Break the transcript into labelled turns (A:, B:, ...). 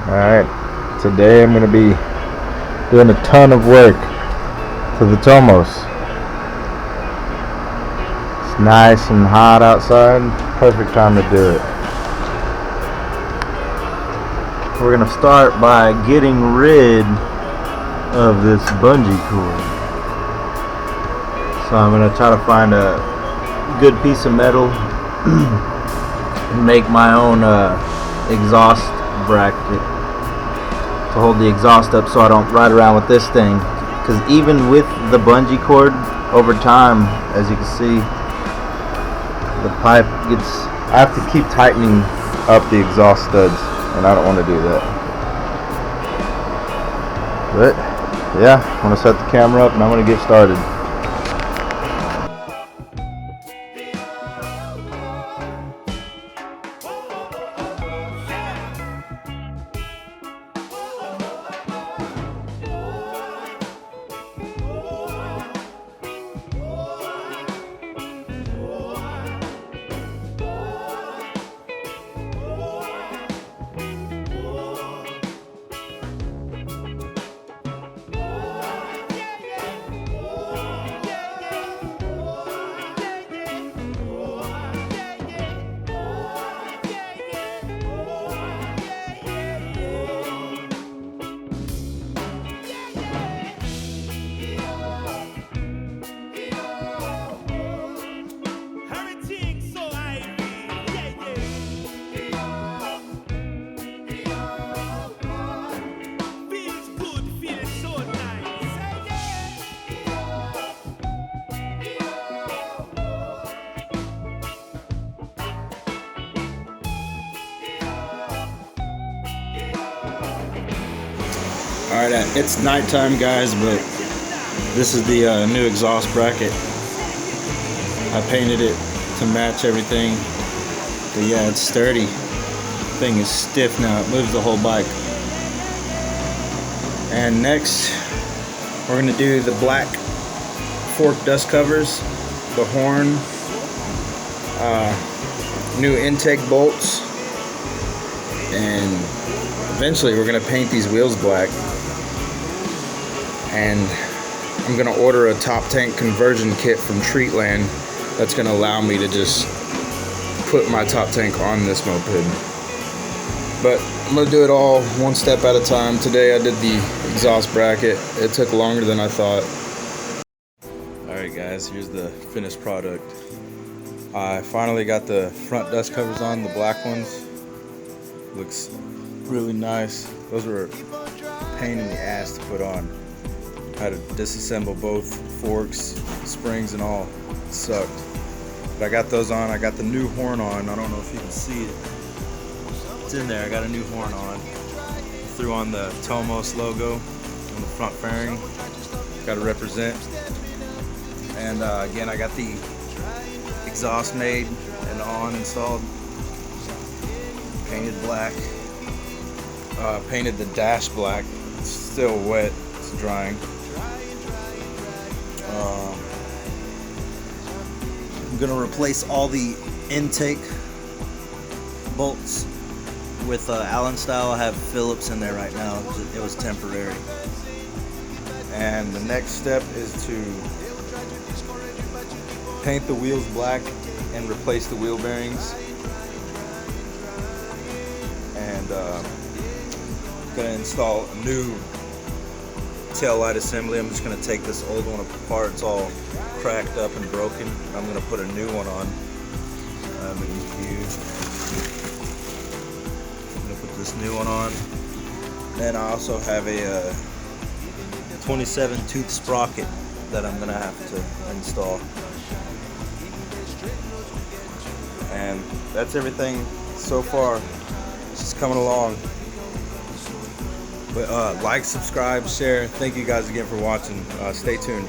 A: Alright, today I'm going to be doing a ton of work to the Tomos. It's nice and hot outside, perfect time to do it. We're going to start by getting rid of this bungee cord. So I'm going to try to find a good piece of metal and make my own exhaust bracket to hold the exhaust up so I don't ride around with this thing, because even with the bungee cord, over time, as you can see, the pipe gets, I have to keep tightening up the exhaust studs, and I don't want to do that. But yeah, I'm going to set the camera up and I'm going to get started. Alright, it's nighttime, guys, but this is the new exhaust bracket. I painted it to match everything, but yeah, it's sturdy. The thing is stiff now, it moves the whole bike. And next, we're going to do the black fork dust covers, the horn, new intake bolts, and eventually we're going to paint these wheels black. And I'm going to order a top tank conversion kit from Treatland that's going to allow me to just put my top tank on this moped. But I'm going to do it all one step at a time. Today I did the exhaust bracket. It took longer than I thought. Alright guys, here's the finished product. I finally got the front dust covers on, the black ones. Looks really nice. Those were a pain in the ass to put on. I had to disassemble both forks, springs and all. It sucked. But I got those on. I got the new horn on. I don't know if you can see it. It's in there. I got a new horn on. Threw on the Tomos logo on the front fairing. Got to represent. And again, I got the exhaust made and on installed. Painted black. Painted the dash black. It's still wet. It's drying. I'm gonna replace all the intake bolts with Allen style. I have Phillips in there right now. It was temporary. And the next step is to paint the wheels black and replace the wheel bearings. And gonna install a new tail light assembly. I'm just going to take this old one apart. It's all cracked up and broken. I'm going to put a new one on. I'm going to put this new one on. Then I also have a 27 tooth sprocket that I'm going to have to install. And that's everything so far. It's just coming along. But like, subscribe, share. Thank you guys again for watching. Stay tuned.